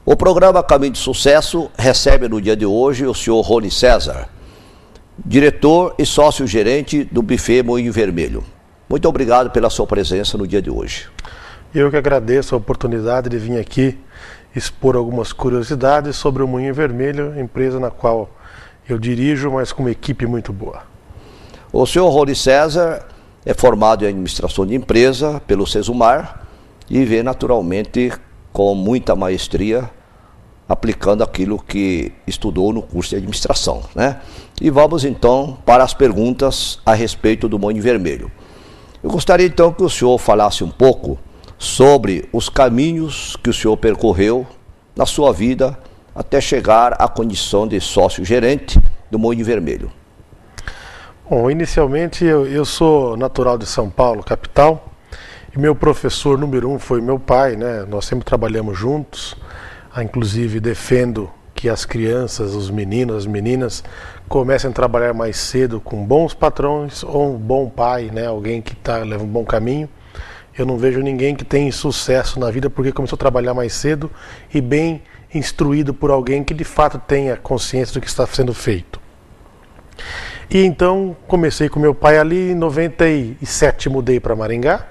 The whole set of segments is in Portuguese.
O programa Caminho de Sucesso recebe no dia de hoje o senhor Rony César, diretor e sócio-gerente do Buffet Moinho Vermelho. Muito obrigado pela sua presença no dia de hoje. Eu que agradeço a oportunidade de vir aqui expor algumas curiosidades sobre o Moinho Vermelho, empresa na qual eu dirijo, mas com uma equipe muito boa. O senhor Rony César é formado em administração de empresa pelo Sesumar e vê naturalmente com muita maestria aplicando aquilo que estudou no curso de administração, né? E vamos então para as perguntas a respeito do Moinho Vermelho. Eu gostaria então que o senhor falasse um pouco sobre os caminhos que o senhor percorreu na sua vida até chegar à condição de sócio-gerente do Moinho Vermelho. Bom, inicialmente eu sou natural de São Paulo, capital, e meu professor número 1 foi meu pai, né? Nós sempre trabalhamos juntos, inclusive defendo que as crianças, os meninos, as meninas comecem a trabalhar mais cedo com bons patrões ou um bom pai, né? Alguém que leva um bom caminho. Eu não vejo ninguém que tenha sucesso na vida porque começou a trabalhar mais cedo e bem instruído por alguém que de fato tenha consciência do que está sendo feito. E então comecei com meu pai ali, em 97 mudei para Maringá.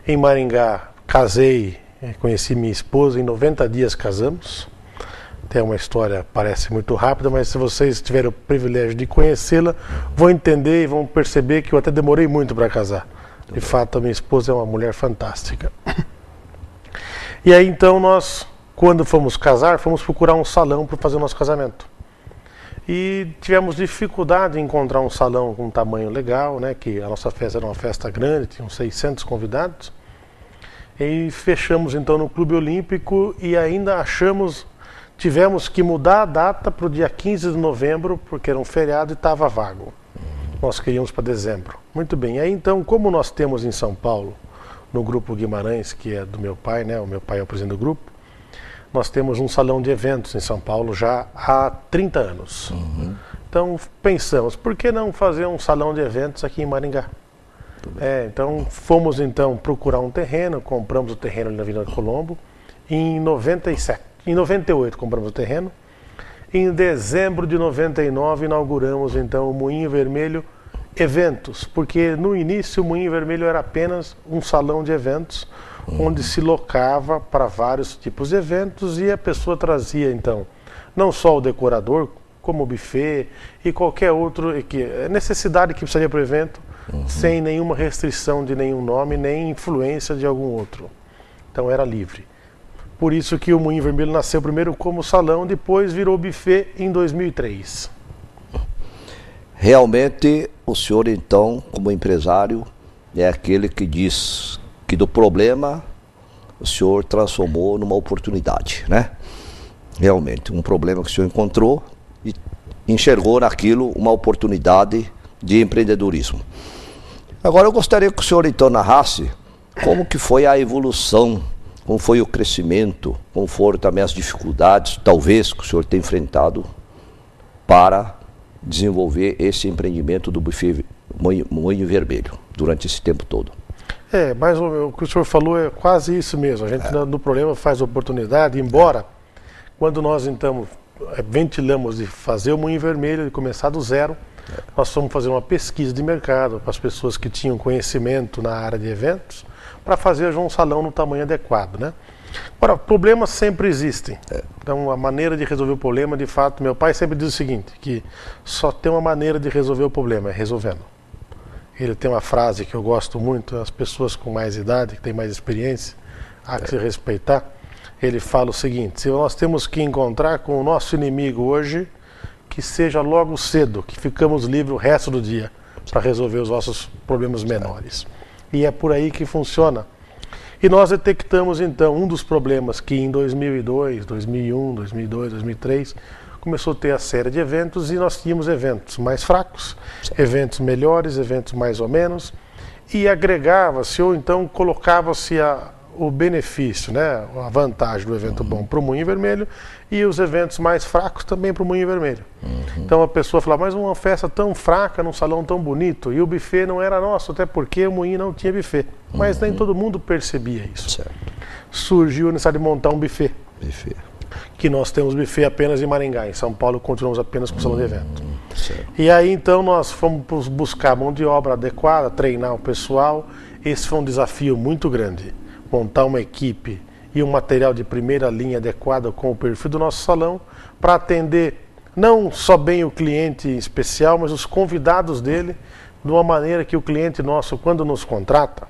Em Maringá casei, conheci minha esposa, em 90 dias casamos. Tem uma história, parece muito rápida, mas se vocês tiverem o privilégio de conhecê-la, vão entender e vão perceber que eu até demorei muito para casar. De fato, a minha esposa é uma mulher fantástica. E aí então nós, quando fomos casar, fomos procurar um salão para fazer o nosso casamento. E tivemos dificuldade em encontrar um salão com um tamanho legal, né? Que a nossa festa era uma festa grande, tinham 600 convidados. E fechamos então no Clube Olímpico e ainda tivemos que mudar a data para o dia 15 de novembro, porque era um feriado e estava vago. Nós queríamos para dezembro. Muito bem, aí então, como nós temos em São Paulo, no Grupo Guimarães, que é do meu pai, né? O meu pai é o presidente do grupo, nós temos um salão de eventos em São Paulo já há 30 anos. Então pensamos, por que não fazer um salão de eventos aqui em Maringá? Então fomos então procurar um terreno, compramos o terreno ali na Avenida Colombo. Em 98 compramos o terreno. Em dezembro de 99 inauguramos então o Moinho Vermelho Eventos, porque no início o Moinho Vermelho era apenas um salão de eventos, onde se locava para vários tipos de eventos e a pessoa trazia então não só o decorador, como o buffet e qualquer outro necessidade que precisaria para o evento, sem nenhuma restrição de nenhum nome, nem influência de algum outro. Então era livre. Por isso que o Moinho Vermelho nasceu primeiro como salão, depois virou buffet em 2003. Realmente, o senhor então, como empresário, é aquele que diz que do problema o senhor transformou numa oportunidade, né? Realmente, um problema que o senhor encontrou e enxergou naquilo uma oportunidade de empreendedorismo. Agora eu gostaria que o senhor então narrasse como que foi a evolução, como foi o crescimento, como foram também as dificuldades, talvez, que o senhor tem enfrentado para desenvolver esse empreendimento do Buffet Moinho Vermelho durante esse tempo todo. Mas o que o senhor falou é quase isso mesmo. A gente no problema faz oportunidade, embora quando nós então ventilamos de fazer o Moinho Vermelho, de começar do zero, nós fomos fazer uma pesquisa de mercado para as pessoas que tinham conhecimento na área de eventos, para fazer um salão no tamanho adequado, né? Agora, problemas sempre existem. Então, a maneira de resolver o problema, de fato, meu pai sempre diz o seguinte, que só tem uma maneira de resolver o problema, é resolvendo. Ele tem uma frase que eu gosto muito, as pessoas com mais idade, que têm mais experiência, há que se respeitar. Ele fala o seguinte, se nós temos que encontrar com o nosso inimigo hoje, que seja logo cedo, que ficamos livres o resto do dia para resolver os nossos problemas menores. E é por aí que funciona. E nós detectamos então um dos problemas que em 2002, 2001, 2002, 2003 começou a ter a série de eventos e nós tínhamos eventos mais fracos, eventos melhores, eventos mais ou menos, e agregava-se ou então colocava-se o benefício, né, a vantagem do evento bom para o Moinho Vermelho e os eventos mais fracos também para o Moinho Vermelho. Então a pessoa fala, mas uma festa tão fraca num salão tão bonito e o buffet não era nosso, até porque o Moinho não tinha buffet. Mas nem todo mundo percebia isso. Surgiu a necessidade de montar um buffet. que nós temos buffet apenas em Maringá. Em São Paulo continuamos apenas com salão de evento. Certo. E aí então nós fomos buscar mão de obra adequada, treinar o pessoal. Esse foi um desafio muito grande, montar uma equipe e um material de primeira linha adequado com o perfil do nosso salão para atender não só bem o cliente especial, mas os convidados dele, de uma maneira que o cliente nosso, quando nos contrata,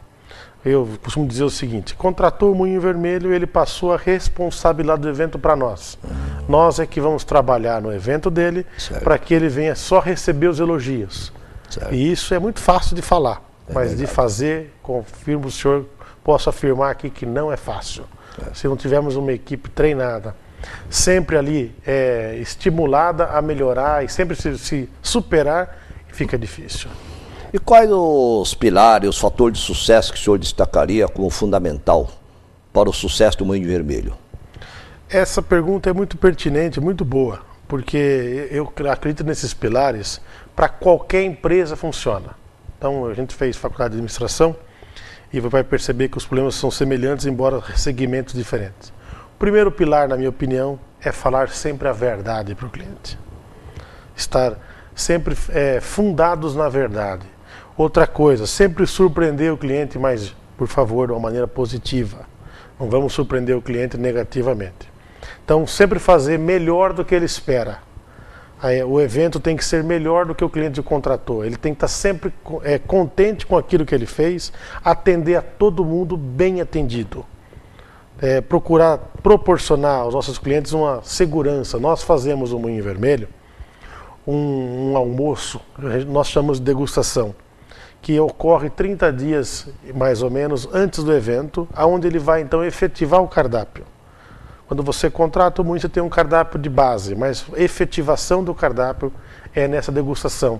eu costumo dizer o seguinte: contratou o Moinho Vermelho, ele passou a responsabilidade do evento para nós. Nós é que vamos trabalhar no evento dele para que ele venha só receber os elogios. Certo. E isso é muito fácil de falar, mas verdade. De fazer, confirmo o senhor, posso afirmar aqui que não é fácil. Se não tivermos uma equipe treinada, sempre ali estimulada a melhorar e sempre se superar, fica difícil. E quais os pilares, os fatores de sucesso que o senhor destacaria como fundamental para o sucesso do Moinho Vermelho? Essa pergunta é muito pertinente, muito boa, porque eu acredito nesses pilares para qualquer empresa funciona. Então a gente fez faculdade de administração e vai perceber que os problemas são semelhantes, embora segmentos diferentes. O primeiro pilar, na minha opinião, é falar sempre a verdade para o cliente. Estar sempre fundados na verdade. Outra coisa, sempre surpreender o cliente, mas, por favor, de uma maneira positiva. Não vamos surpreender o cliente negativamente. Então, sempre fazer melhor do que ele espera. O evento tem que ser melhor do que o cliente contratou. Ele tem que estar sempre contente com aquilo que ele fez, atender a todo mundo bem atendido. Procurar proporcionar aos nossos clientes uma segurança. Nós fazemos no Moinho Vermelho um almoço, nós chamamos de degustação, que ocorre 30 dias, mais ou menos, antes do evento, onde ele vai, então, efetivar o cardápio. Quando você contrata o Moinho, você tem um cardápio de base, mas a efetivação do cardápio é nessa degustação,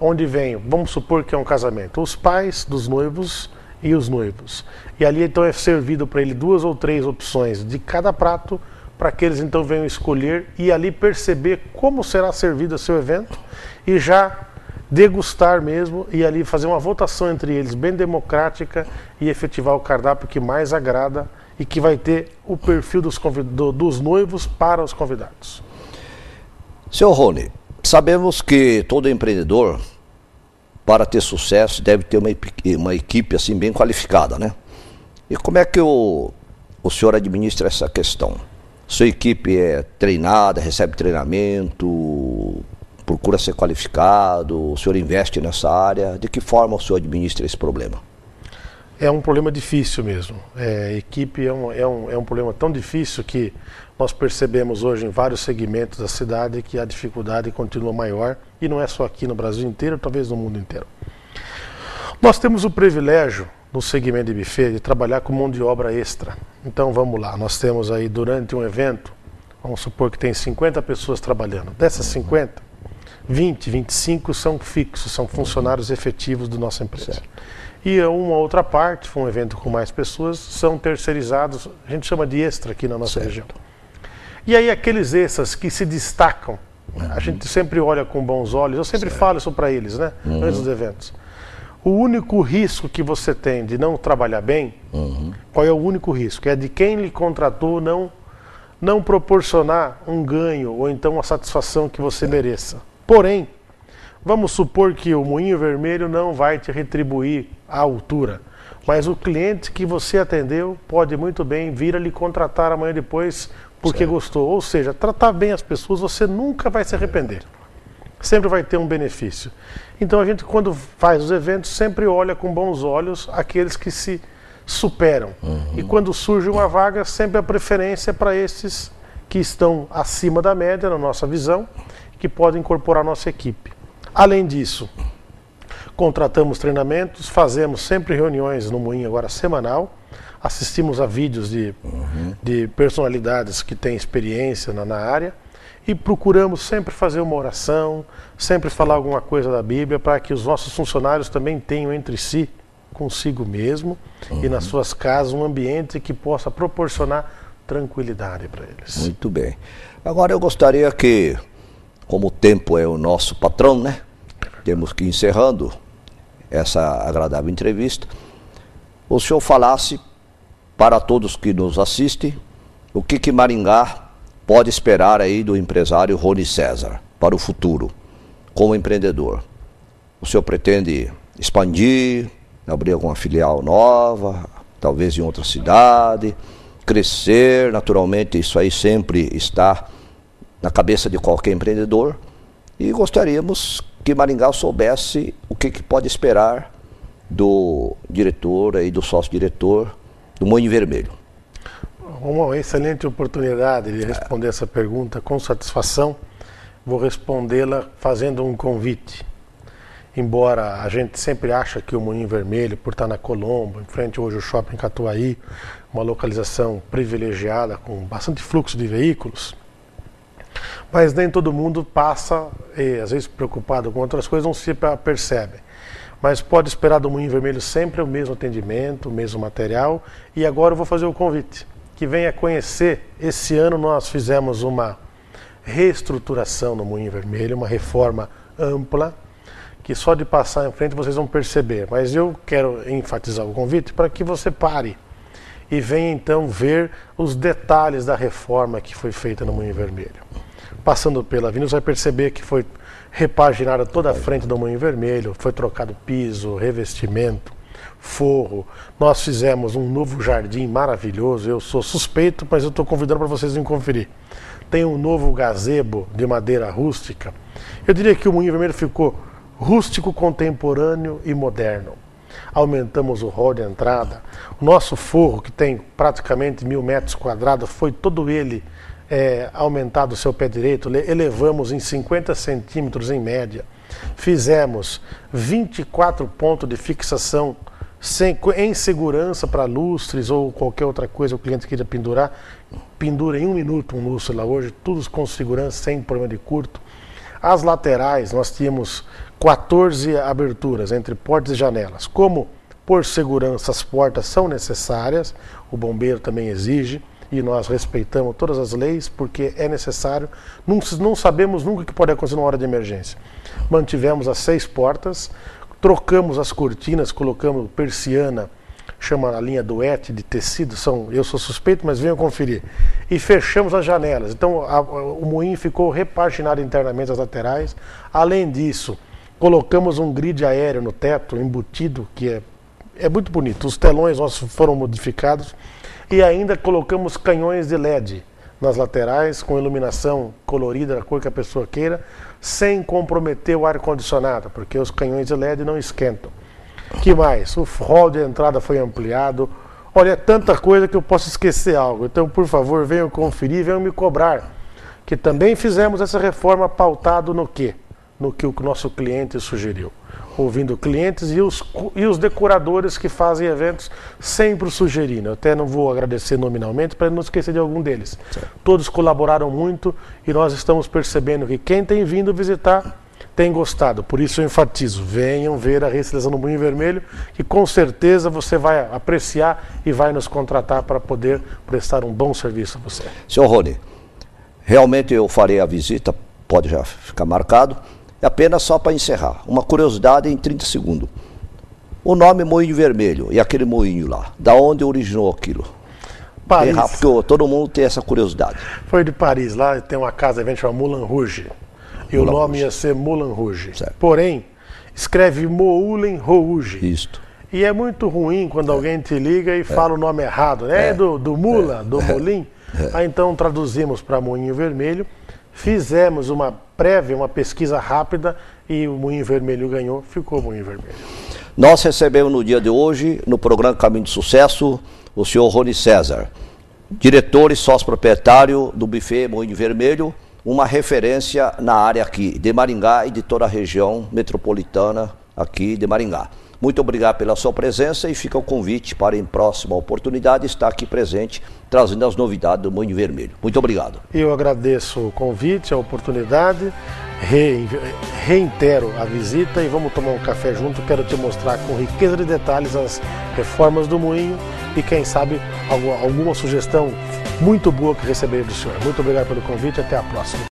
onde vem, vamos supor que é um casamento, os pais dos noivos e os noivos. E ali, então, é servido para ele 2 ou 3 opções de cada prato, para que eles, então, venham escolher e ali perceber como será servido o seu evento e já degustar mesmo e ali fazer uma votação entre eles bem democrática e efetivar o cardápio que mais agrada e que vai ter o perfil dos noivos para os convidados. Seu Rony, sabemos que todo empreendedor, para ter sucesso, deve ter uma equipe assim bem qualificada, né? E como é que o senhor administra essa questão? Sua equipe é treinada, recebe treinamento, procura ser qualificado, o senhor investe nessa área? De que forma o senhor administra esse problema? É um problema difícil mesmo. Equipe é um problema tão difícil que nós percebemos hoje em vários segmentos da cidade que a dificuldade continua maior, e não é só aqui no Brasil inteiro, talvez no mundo inteiro. Nós temos o privilégio, no segmento de buffet, de trabalhar com mão de obra extra. Então vamos lá, nós temos aí durante um evento, vamos supor que tem 50 pessoas trabalhando. Dessas 50, 20, 25 são fixos, são funcionários efetivos da nossa empresa. Certo. E uma outra parte, foi um evento com mais pessoas, são terceirizados, a gente chama de extra aqui na nossa região. E aí aqueles extras que se destacam, a gente sempre olha com bons olhos, eu sempre falo isso para eles, né, antes dos eventos. O único risco que você tem de não trabalhar bem, qual é o único risco? É de quem lhe contratou não proporcionar um ganho ou então uma satisfação que você mereça. Porém, vamos supor que o Moinho Vermelho não vai te retribuir à altura, mas o cliente que você atendeu pode muito bem vir a lhe contratar amanhã depois porque gostou. Ou seja, tratar bem as pessoas, você nunca vai se arrepender. Sempre vai ter um benefício. Então a gente, quando faz os eventos, sempre olha com bons olhos aqueles que se superam. E quando surge uma vaga, sempre a preferência é para esses que estão acima da média, na nossa visão, que podem incorporar a nossa equipe. Além disso, contratamos treinamentos, fazemos sempre reuniões no Moinho agora semanal, assistimos a vídeos de personalidades que têm experiência na área e procuramos sempre fazer uma oração, sempre falar alguma coisa da Bíblia para que os nossos funcionários também tenham entre si, consigo mesmo e nas suas casas, um ambiente que possa proporcionar tranquilidade para eles. Muito bem. Agora eu gostaria que, como o tempo é o nosso patrão, né? Temos que ir encerrando essa agradável entrevista. O senhor falasse para todos que nos assistem o que Maringá pode esperar aí do empresário Rony César para o futuro, como empreendedor? O senhor pretende expandir, abrir alguma filial nova, talvez em outra cidade, crescer? Naturalmente, isso aí sempre está na cabeça de qualquer empreendedor. E gostaríamos que Maringá soubesse o que pode esperar do diretor e do sócio-diretor do Moinho Vermelho. Uma excelente oportunidade de responder essa pergunta com satisfação. Vou respondê-la fazendo um convite. Embora a gente sempre acha que o Moinho Vermelho, por estar na Colombo, em frente hoje ao Shopping Catuaí, uma localização privilegiada com bastante fluxo de veículos, mas nem todo mundo passa, e às vezes preocupado com outras coisas, não se percebe. Mas pode esperar do Moinho Vermelho sempre o mesmo atendimento, o mesmo material. E agora eu vou fazer o convite, que venha conhecer. Esse ano nós fizemos uma reestruturação no Moinho Vermelho, uma reforma ampla, que só de passar em frente vocês vão perceber. Mas eu quero enfatizar o convite para que você pare e venha então ver os detalhes da reforma que foi feita no Moinho Vermelho. Passando pela avenida, você vai perceber que foi repaginada toda a frente do Moinho Vermelho, foi trocado piso, revestimento, forro. Nós fizemos um novo jardim maravilhoso. Eu sou suspeito, mas eu estou convidando para vocês virem conferir. Tem um novo gazebo de madeira rústica. Eu diria que o Moinho Vermelho ficou rústico, contemporâneo e moderno. Aumentamos o hall de entrada. O nosso forro, que tem praticamente 1.000 metros quadrados, foi todo ele aumentado o seu pé direito, elevamos em 50 centímetros em média. Fizemos 24 pontos de fixação em segurança para lustres ou qualquer outra coisa que o cliente queira pendurar. Pendura em 1 minuto um lustre lá hoje, tudo com segurança, sem problema de curto. As laterais, nós tínhamos 14 aberturas entre portas e janelas. Como, por segurança, as portas são necessárias, o bombeiro também exige, e nós respeitamos todas as leis, porque é necessário. Não sabemos nunca o que pode acontecer numa hora de emergência. Mantivemos as 6 portas, trocamos as cortinas, colocamos persiana, chama a linha duete de tecido, eu sou suspeito, mas venham conferir. E fechamos as janelas. Então o moinho ficou repaginado internamente as laterais. Além disso, colocamos um grid aéreo no teto, embutido, que é muito bonito. Os telões nossos foram modificados. E ainda colocamos canhões de LED nas laterais, com iluminação colorida, da cor que a pessoa queira, sem comprometer o ar-condicionado, porque os canhões de LED não esquentam. Que mais? O hall de entrada foi ampliado. Olha, é tanta coisa que eu posso esquecer algo. Então, por favor, venham conferir, venham me cobrar. Que também fizemos essa reforma pautado no quê? No que o nosso cliente sugeriu. Ouvindo clientes e os decoradores que fazem eventos sempre sugerindo. Eu até não vou agradecer nominalmente para não esquecer de algum deles. Certo. Todos colaboraram muito e nós estamos percebendo que quem tem vindo visitar tem gostado. Por isso eu enfatizo, venham ver a realização do Moinho Vermelho, que com certeza você vai apreciar e vai nos contratar para poder prestar um bom serviço a você. Senhor Rony, realmente eu farei a visita, pode já ficar marcado. Apenas só para encerrar, uma curiosidade em 30 segundos. O nome Moinho Vermelho e aquele moinho lá, da onde originou aquilo? Paris. Porque todo mundo tem essa curiosidade. Foi de Paris, lá tem uma casa de evento chamada Moulin Rouge. E Moulin o nome Rouge. Ia ser Moulin Rouge. Certo. Porém, escreve Moulin Rouge. Isto. E é muito ruim quando alguém te liga e fala o nome errado, né? Do Mula, do Moulin. Aí então traduzimos para Moinho Vermelho. Fizemos uma prévia, uma pesquisa rápida e o Moinho Vermelho ganhou, ficou o Moinho Vermelho. Nós recebemos no dia de hoje, no programa Caminho de Sucesso, o senhor Rony César, diretor e sócio proprietário do buffet Moinho Vermelho, uma referência na área aqui de Maringá e de toda a região metropolitana aqui de Maringá. Muito obrigado pela sua presença e fica o convite para em próxima oportunidade estar aqui presente, trazendo as novidades do Moinho Vermelho. Muito obrigado. Eu agradeço o convite, a oportunidade, reitero a visita e vamos tomar um café junto. Quero te mostrar com riqueza de detalhes as reformas do Moinho e quem sabe alguma sugestão muito boa que receber do senhor. Muito obrigado pelo convite e até a próxima.